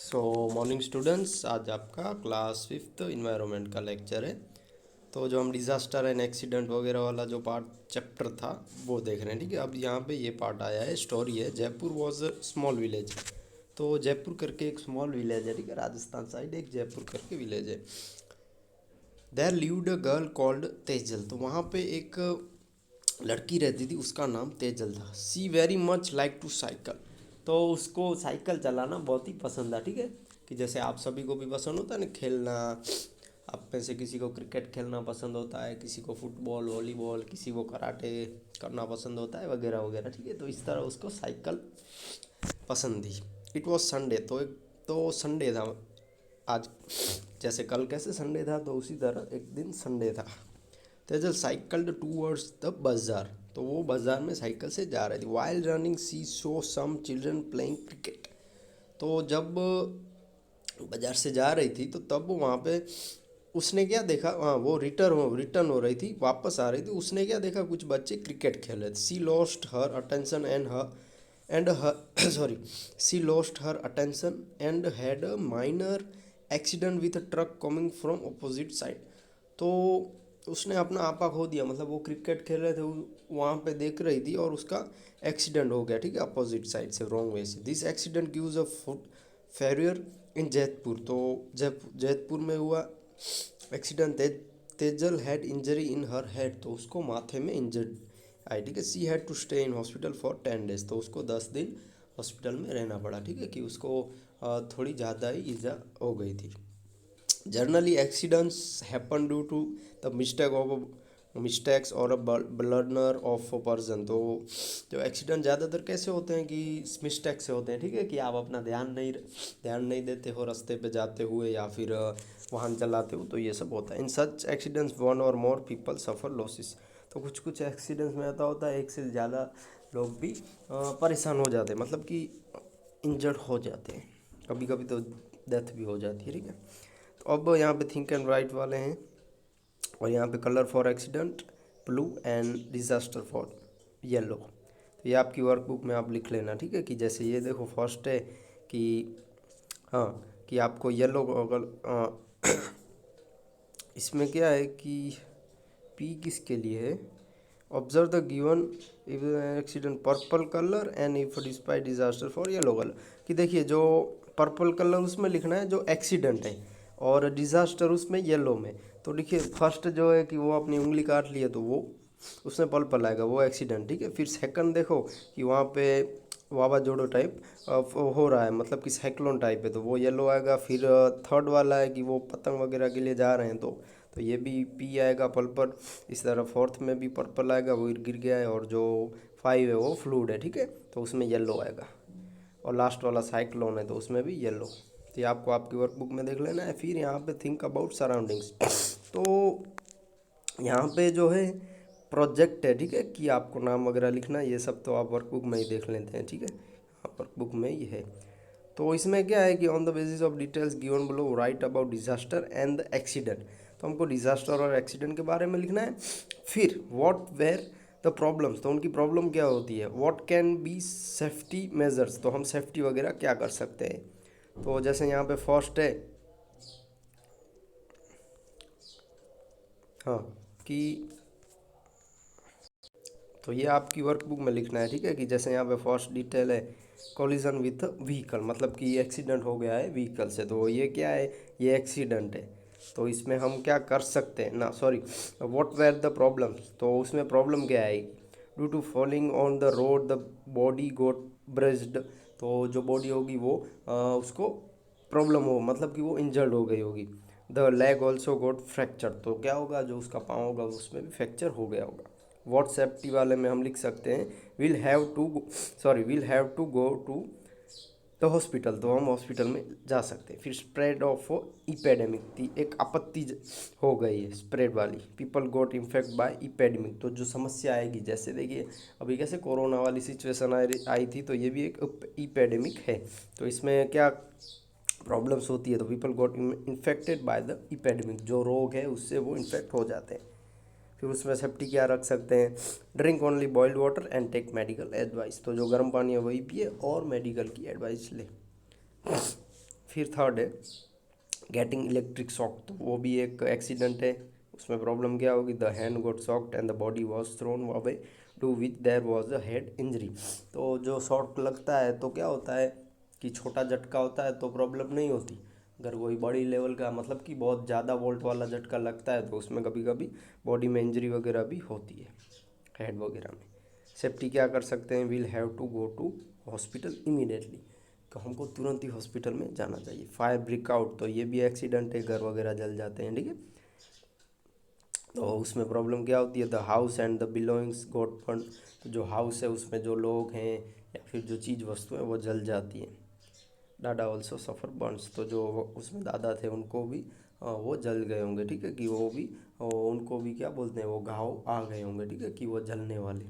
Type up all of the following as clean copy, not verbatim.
सो morning students, आज आपका class fifth environment का लेक्चर है। तो जो हम डिज़ास्टर एंड एक्सीडेंट वगैरह वाला जो पार्ट चैप्टर था वो देख रहे हैं। ठीक है, अब यहाँ पे ये पार्ट आया है, स्टोरी है Jaipur was a small village. तो जयपुर करके एक स्मॉल विलेज है, ठीक है, राजस्थान साइड एक जयपुर करके विलेज है। There lived a girl called Tejal. तो वहाँ पे एक लड़की रहती थी, उसका नाम तेजल था। She very much like to cycle. तो उसको साइकिल चलाना बहुत ही पसंद था, ठीक है, कि जैसे आप सभी को भी पसंद होता है ना खेलना। आप में से किसी को क्रिकेट खेलना पसंद होता है, किसी को फुटबॉल वॉलीबॉल, किसी को कराटे करना पसंद होता है वगैरह वगैरह, ठीक है। तो इस तरह उसको साइकिल पसंद थी। इट वॉज संडे, तो संडे था आज। जैसे कल कैसे संडे था, तो उसी तरह एक दिन संडे था। तेजल साइकिल्ड टूवर्ड्स द बाजार। तो वो बाजार में साइकिल से जा रही थी। वाइल रनिंग सी सो सम चिल्ड्रन प्लेइंग क्रिकेट। तो जब बाजार से जा रही थी तो तब वहाँ पे उसने क्या देखा, हाँ, वो रिटर्न हो रही थी, वापस आ रही थी। उसने क्या देखा, कुछ बच्चे क्रिकेट खेल रहे थे। She lost her attention and her sorry she lost her attention and had a minor accident with a truck coming from opposite side. तो उसने अपना आपा खो दिया, मतलब वो क्रिकेट खेल रहे थे, वहाँ पे देख रही थी और उसका एक्सीडेंट हो गया, ठीक है, अपोजिट साइड से, रॉन्ग वे से। दिस एक्सीडेंट गिव्स अ फुट फेरियर इन जैतपुर। तो जैतपुर में हुआ accident. Tejal had injury in her head. तो उसको माथे में इंजर्ड आई, ठीक है। She had to stay in hospital for 10 days. तो उसको 10 दिन हॉस्पिटल में रहना पड़ा, ठीक है, कि उसको थोड़ी ज़्यादा ही ईजा हो गई थी। Generally, accidents happen due to the mistake of mistakes और ब्लर्नर ऑफ पर्सन। तो जो एक्सीडेंट ज़्यादातर कैसे होते हैं कि मिस्टेक से होते हैं, ठीक है, कि आप अपना ध्यान नहीं देते हो रास्ते पे जाते हुए या फिर वाहन चलाते हो, तो ये सब होता है। इन सच एक्सीडेंट्स वन और मोर पीपल सफ़र लॉसेस। तो कुछ कुछ एक्सीडेंट्स में ऐसा होता है एक से ज़्यादा लोग भी परेशान हो जाते हैं, मतलब कि इंजर्ड हो जाते हैं, कभी कभी तो डेथ भी हो जाती है, ठीक है। तो अब यहाँ पे थिंक एंड राइट वाले हैं, और यहाँ पे colour for accident blue and disaster for yellow. तो ये आपकी वर्कबुक में आप लिख लेना, ठीक है, कि जैसे ये देखो फर्स्ट है कि हाँ, कि आपको येलो अगर इसमें क्या है कि पी किसके लिए है, observe the given if accident purple colour and if despite disaster for yellow colour. कि देखिए जो पर्पल कलर उसमें लिखना है जो एक्सीडेंट है, और डिजास्टर उसमें येलो में। तो देखिए फर्स्ट जो है कि वो अपनी उंगली काट ली है, तो वो उसमें पर्पल आएगा, वो एक्सीडेंट, ठीक है। फिर सेकंड देखो कि वहाँ पे वावाजोड़ो टाइप हो रहा है, मतलब कि साइक्लोन टाइप है, तो वो येलो आएगा। फिर थर्ड वाला है कि वो पतंग वगैरह के लिए जा रहे हैं, तो ये भी पी आएगा पर्पल। इस तरह फोर्थ में भी पर्पल आएगा, वो गिर गया है। और जो 5 है वो फ्लूड है, ठीक है, तो उसमें येलो आएगा। और लास्ट वाला साइक्लोन है, तो उसमें भी येलो। तो ये आपको आपकी वर्कबुक में देख लेना है। फिर यहाँ पे थिंक अबाउट सराउंडिंग्स। तो यहाँ पे जो है प्रोजेक्ट है, ठीक है, कि आपको नाम वगैरह लिखना है, ये सब तो आप वर्कबुक में ही देख लेते हैं, ठीक है, वर्कबुक में ही है। तो इसमें क्या है कि on the basis of details given below right about disaster and the accident. तो हमको डिजास्टर और एक्सीडेंट के बारे में लिखना है। फिर व्हाट वेर द प्रॉब्लम्स, तो उनकी प्रॉब्लम क्या होती है। What can be safety measures, तो हम सेफ्टी वगैरह क्या कर सकते हैं। तो जैसे यहाँ पे फर्स्ट है हाँ, कि तो ये आपकी वर्कबुक में लिखना है, ठीक है, कि जैसे यहाँ पे फर्स्ट डिटेल है कोलिजन विथ व्हीकल, मतलब कि एक्सीडेंट हो गया है व्हीकल से। तो ये क्या है, ये एक्सीडेंट है। तो इसमें हम क्या कर सकते हैं ना, sorry, what were the problem. तो उसमें प्रॉब्लम क्या आएगी, due to falling on the road the body got bruised. तो जो बॉडी होगी वो उसको प्रॉब्लम हो, मतलब कि वो इंजर्ड हो गई होगी। The leg also got fracture. तो क्या होगा, जो उसका पाँव होगा उसमें भी फ्रैक्चर हो गया होगा। व्हाट सेफ्टी वाले में हम लिख सकते हैं will have to go to the hospital. तो हम हॉस्पिटल में जा सकते हैं। फिर स्प्रेड ऑफ इपेडेमिक थी, एक आपत्ति हो गई है स्प्रेड वाली। पीपल गोट इन्फेक्ट बाय इपेडेमिक। तो जो समस्या आएगी, जैसे देखिए अभी कैसे कोरोना वाली सिचुएशन आई थी, तो ये भी एक इपेडेमिक है। तो इसमें क्या प्रॉब्लम्स होती है, तो people got infected by the epidemic, जो रोग है उससे वो इन्फेक्ट हो जाते हैं। फिर उसमें सेफ्टी क्या रख सकते हैं, drink only boiled water and take medical advice. तो जो गर्म पानी है वही पिए और मेडिकल की एडवाइस ले। फिर थर्ड है गेटिंग इलेक्ट्रिक शॉक, तो वो भी एक एक्सीडेंट है। उसमें प्रॉब्लम क्या होगी, the hand got shocked and the body was thrown away to which there was a head injury. तो जो शॉट लगता है तो क्या होता है कि छोटा झटका होता है तो प्रॉब्लम नहीं होती, अगर कोई बड़ी लेवल का मतलब कि बहुत ज़्यादा वोल्ट वाला झटका लगता है तो उसमें कभी कभी बॉडी में इंजरी वगैरह भी होती है, हेड वगैरह में। सेफ्टी क्या कर सकते हैं, will have to go to hospital immediately, तो हमको तुरंत ही हॉस्पिटल में जाना चाहिए। फायर ब्रेकआउट, तो ये भी एक्सीडेंट है, घर वगैरह जल जाते हैं, ठीक है। तो उसमें प्रॉब्लम क्या होती है, the house and the belongings got burn, तो जो हाउस है उसमें जो लोग हैं या फिर जो चीज़ वस्तु है वो जल जाती हैं। डाडा ऑल्सो सफ़र बर्न्स, तो जो उसमें दादा थे उनको भी वो जल गए होंगे, ठीक है, कि वो भी उनको भी क्या बोलते हैं, वो घाव आ गए होंगे, ठीक है, कि वो जलने वाले।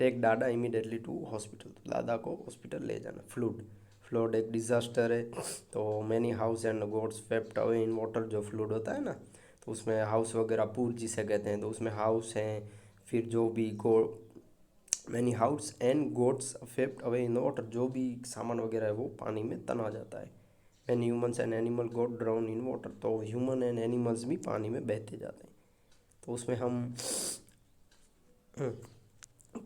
Take Dada immediately to hospital, तो दादा को हॉस्पिटल ले जाना। फ्लूड, फ्लड एक डिज़ास्टर है, तो many house and goods swept away in water, जो फ्लूड होता है ना तो उसमें हाउस वगैरह पूर जिसे कहते हैं, तो उसमें हाउस हैं, फिर जो भी go many house and goods swept away in water, जो भी सामान वगैरह है वो पानी में तना जाता है। Many humans and animal got drown in water, तो ह्यूमन एंड एनिमल्स भी पानी में बहते जाते हैं। तो उसमें हम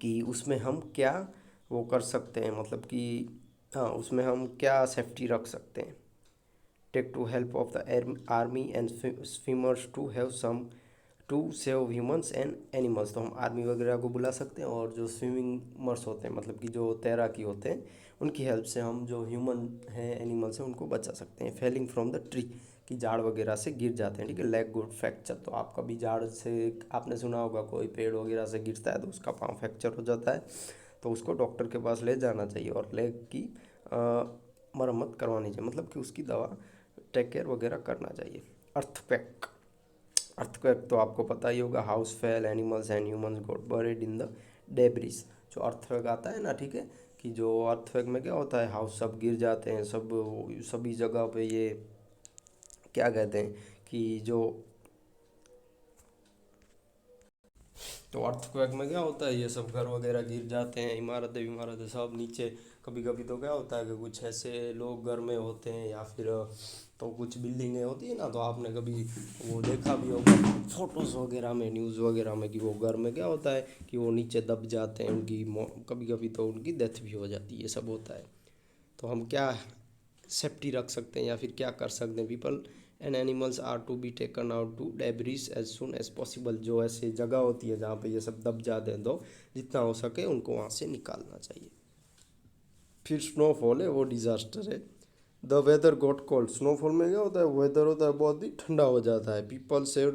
कि उसमें हम क्या वो कर सकते हैं, मतलब कि हाँ उसमें हम क्या सेफ्टी रख सकते हैं। Take to help of the army and swimmers to have some to save humans and animals, तो हम आर्मी वगैरह को बुला सकते हैं, और जो स्विमिंगर्स होते हैं मतलब कि जो तैराकी होते हैं उनकी हेल्प से हम जो ह्यूमन हैं एनिमल्स हैं उनको बचा सकते हैं। फेलिंग फ्रॉम द ट्री, कि झाड़ वगैरह से गिर जाते हैं, ठीक है। लेग गुड फ्रैक्चर, तो आप कभी झाड़ से आपने सुना होगा कोई पेड़ वगैरह से गिरता है तो उसका पाँव फ्रैक्चर हो जाता है, तो उसको डॉक्टर के पास ले जाना चाहिए और लेग की मरम्मत करवानी चाहिए, मतलब कि उसकी दवा टेक केयर वगैरह करना चाहिए। अर्थक्वेक, अर्थक्वेक तो आपको पता ही होगा, house fail animals and humans got buried in the debris, जो अर्थक्वेक आता है ना, ठीक है, कि जो अर्थक्वेक में क्या होता है, हाउस सब गिर जाते हैं, सब सभी जगह पे ये क्या कहते हैं कि जो, तो अर्थक्वेक में क्या होता है, ये सब घर वगैरह गिर जाते हैं, इमारतें इमारतें सब नीचे। कभी कभी तो क्या होता है कि कुछ ऐसे लोग घर में होते हैं या फिर तो कुछ बिल्डिंगें होती है ना, तो आपने कभी वो देखा भी होगा फोटोज़ वगैरह में, न्यूज़ वगैरह में, कि वो घर में क्या होता है कि वो नीचे दब जाते हैं, उनकी कभी कभी तो उनकी डेथ भी हो जाती है, ये सब होता है। तो हम क्या सेफ्टी रख सकते हैं या फिर क्या कर सकते हैं, people and animals are to be taken out to debris as soon as possible, जो ऐसी जगह होती है जहाँ पे ये सब दब जाते हैं तो जितना हो सके उनको वहाँ से निकालना चाहिए। फिर स्नोफॉल है, वो डिज़ास्टर है। The weather got cold, snowfall में क्या होता है, वेदर होता है बहुत ही ठंडा हो जाता है। पीपल से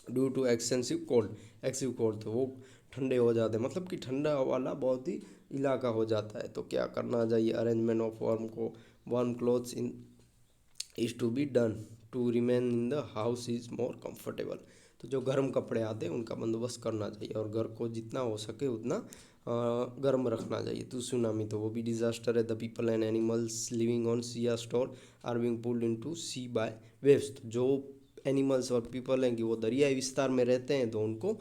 due to extensive cold, excessive cold, तो वो ठंडे हो जाते हैं, मतलब कि ठंडा वाला बहुत ही इलाका हो जाता है। तो क्या करना चाहिए, arrangement of warm clothes in is to be done to remain in the house is more comfortable, तो जो गर्म कपड़े आते हैं उनका बंदोबस्त करना चाहिए और घर को जितना हो सके उतना गर्म रखना चाहिए। तो सुनामी, तो वो भी डिज़ास्टर है। The people and animals living on seashore are being pulled into sea by waves, तो जो एनिमल्स और पीपल हैं कि वो दरियाई विस्तार में रहते हैं तो उनको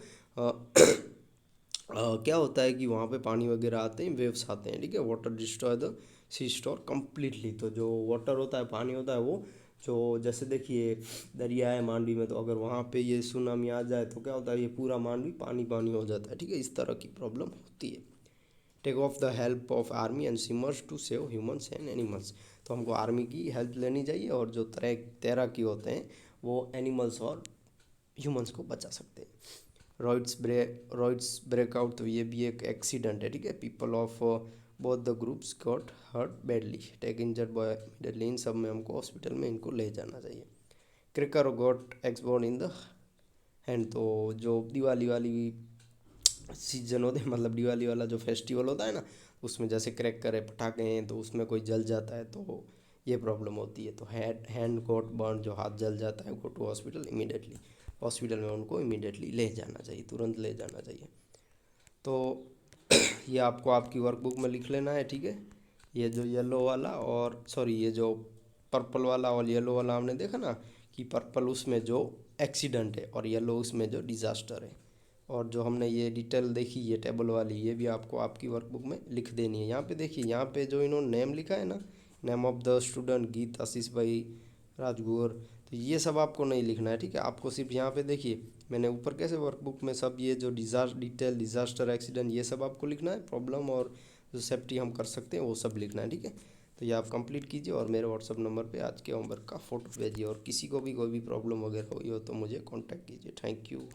क्या होता है कि वहाँ पे पानी वगैरह आते हैं, वेव्स आते हैं, ठीक है। Water destroy the seashore completely, तो जो वाटर होता है, पानी होता है, वो जो जैसे देखिए दरिया है मांडवी में, तो अगर वहाँ पे ये सुनामी आ जाए तो क्या होता है, ये पूरा मांडवी पानी पानी हो जाता है, ठीक है, इस तरह की प्रॉब्लम होती है। Take of the help of army and swimmers to save humans and animals, तो हमको आर्मी की हेल्प लेनी चाहिए और जो तैराकी होते हैं वो एनिमल्स और ह्यूमंस को बचा सकते हैं। रॉइड्स ब्रेकआउट, तो ये भी एक एक्सीडेंट है, ठीक है। People of both the groups got hurt badly, take injured boy immediately, इन सब में हमको हॉस्पिटल में इनको ले जाना चाहिए। क्रिकर गॉट एक्सबोर्न इन द हैंड, तो जो दिवाली वाली सीजन होते हैं, मतलब दिवाली वाला जो फेस्टिवल होता है ना, उसमें जैसे क्रैकर है, पटाखे हैं, तो उसमें कोई जल जाता है तो ये प्रॉब्लम होती है। तो हैंड गॉट बर्न, जो हाथ जल जाता है, go to hospital immediately, hospital में उनको इमीडिएटली ले जाना चाहिए, तुरंत ले जाना चाहिए। तो ये आपको आपकी वर्कबुक में लिख लेना है, ठीक है। ये जो येलो वाला और सॉरी ये जो पर्पल वाला और येलो वाला हमने देखा ना, कि पर्पल उसमें जो एक्सीडेंट है और येलो उसमें जो डिज़ास्टर है, और जो हमने ये डिटेल देखी ये टेबल वाली, ये भी आपको आपकी वर्कबुक में लिख देनी है। यहाँ पे देखिए, यहाँ पे जो इन्होंने नेम लिखा है ना, नेम ऑफ द स्टूडेंट गीत आशीष भाई राजगौर, तो ये सब आपको नहीं लिखना है, ठीक है। आपको सिर्फ यहाँ पे देखिए मैंने ऊपर कैसे वर्कबुक में सब ये जो डिटेल डिजास्टर एक्सीडेंट ये सब आपको लिखना है, प्रॉब्लम और जो सेफ्टी हम कर सकते हैं वो सब लिखना है, ठीक है। तो ये आप कंप्लीट कीजिए और मेरे व्हाट्सअप नंबर पे आज के होमवर्क का फ़ोटो भेजिए, और किसी को भी कोई भी प्रॉब्लम वगैरह हुई हो तो मुझे कांटेक्ट कीजिए। Thank you.